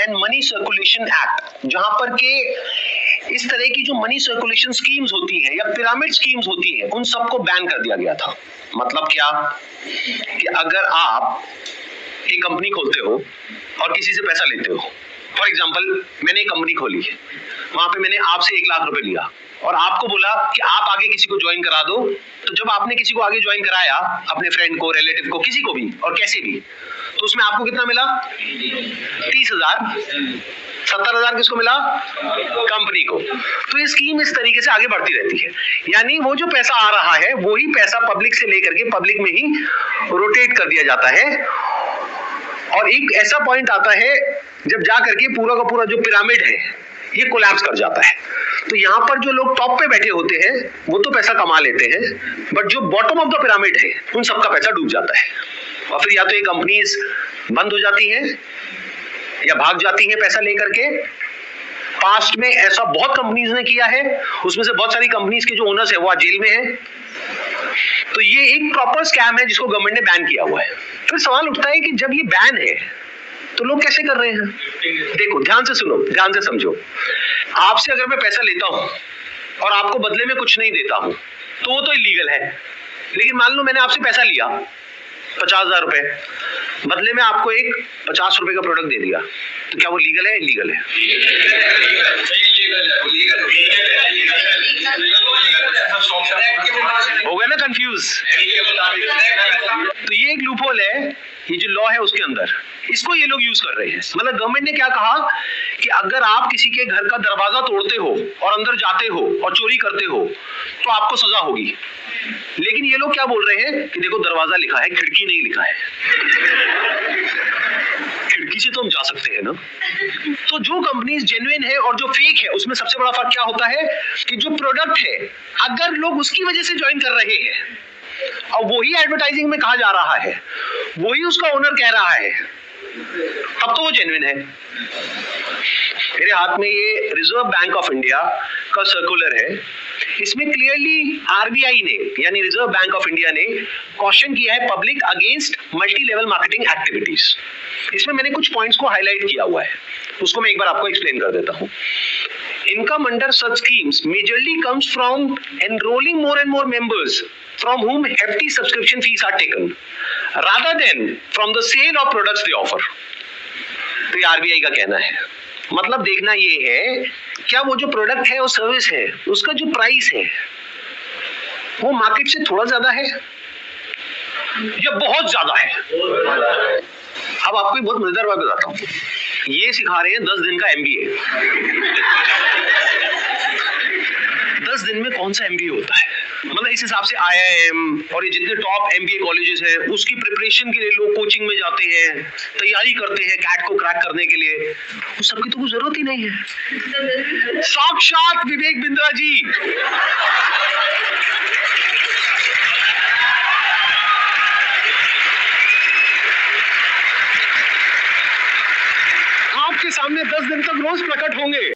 And money circulation act, जहां पर के इस तरह की जो मनी सर्कुलेशन स्कीम्स होती है या पिरामिड स्कीम्स होती है उन सबको बैन कर दिया गया था। मतलब क्या कि अगर आप एक कंपनी खोलते हो और किसी से पैसा लेते हो, फॉर एग्जांपल मैंने एक कंपनी खोली है, वहां पे मैंने आपसे 1 लाख रुपए लिया और आपको बोला कि आप आगे किसी को ज्वाइन करा दो, तो जब आपने किसी को आगे ज्वाइन कराया, अपने फ्रेंड को, रिलेटिव को, किसी को भी और कैसे भी, तो उसमें आपको कितना मिला? 30,000। 70,000 किसको मिला? कंपनी को। तो ये स्कीम इस तरीके से आगे बढ़ती रहती है, यानी वो जो पैसा आ रहा है वही पैसा पब्लिक से लेकर के पब्लिक में ही रोटेट कर दिया जाता है, और एक ऐसा पॉइंट आता है जब जा करके पूरा का पूरा जो पिरामिड है ये कोलैप्स कर जाता है। तो यहाँ पर जो लोग टॉप पे बैठे होते हैं वो तो पैसा कमा लेते हैं, बट जो बॉटम ऑफ द पिरामिड है उन सबका पैसा डूब जाता है, और फिर या तो ये कंपनीज बंद हो जाती हैं या भाग जाती हैं पैसा लेकर के। पास्ट में ऐसा बहुत कंपनीज ने किया है, उसमें से बहुत सारी कंपनीज के जो ओनर्स है वो आज जेल में है। तो ये एक प्रॉपर स्कैम है जिसको गवर्नमेंट ने बैन किया हुआ है। फिर सवाल उठता है कि जब ये बैन है तो लोग कैसे कर रहे हैं? देखो, ध्यान से सुनो, ध्यान से समझो। आपसे अगर मैं पैसा लेता हूं और आपको बदले में कुछ नहीं देता हूं तो वो तो इलीगल है। लेकिन मान लो मैंने आपसे पैसा लिया 50,000 रुपए, बदले में आपको एक 50 रुपए का प्रोडक्ट दे दिया, तो क्या वो लीगल है? इलीगल है? हो गया ना कंफ्यूज? तो ये एक लूपहोल है, ये जो लॉ है उसके अंदर, इसको ये लोग यूज कर रहे हैं। मतलब गवर्नमेंट ने क्या कहा कि अगर आप किसी के घर का दरवाजा तोड़ते हो और अंदर जाते हो और चोरी करते हो तो आपको सजा होगी। लेकिन ये लोग क्या बोल रहे हैं कि देखो दरवाजा लिखा है, खिड़की नहीं लिखा है। खिड़की से तो हम जा सकते हैं ना। तो जो कंपनीज जेन्युइन है और जो फेक है उसमें सबसे बड़ा फर्क क्या होता है कि जो प्रोडक्ट है अगर लोग उसकी वजह से ज्वाइन कर रहे हैं और वही एडवर्टाइजिंग में कहा जा रहा है, वही उसका ओनर कह रहा है, तब तो वो जेन्युइन है। मेरे हाथ में ये रिजर्व बैंक ऑफ इंडिया का सर्कुलर है। इसमें क्लियरली आरबीआई ने यानी रिजर्व बैंक ऑफ इंडिया ने कॉशन किया है public against multi level marketing activities. इसमें मैंने कुछ पॉइंट्स को हाईलाइट किया हुआ है, उसको मैं एक बार आपको एक्सप्लेन कर देता हूं। Income under such schemes majorly comes from enrolling more and more members from whom hefty subscription fees are taken rather than from the sale of products they offer। तो ये आरबीआई का कहना है। मतलब देखना ये है क्या वो जो प्रोडक्ट है और सर्विस है उसका जो प्राइस है वो मार्केट से थोड़ा ज्यादा है या बहुत ज्यादा है। अब आपको एक बहुत मजेदार बात बताता हूँ, ये सिखा रहे हैं 10 दिन का एमबीए। 10 दिन में कौन सा एमबीए होता है? मतलब इस हिसाब से आईआईएम और ये जितने टॉप एमबीए कॉलेजेस हैं उसकी प्रिपरेशन के लिए लोग कोचिंग में जाते हैं, तैयारी करते हैं कैट को क्रैक करने के लिए, उस सबकी तो कोई जरूरत ही नहीं है। साक्षात विवेक बिंद्रा जी आपके सामने 10 दिन तक रोज प्रकट होंगे।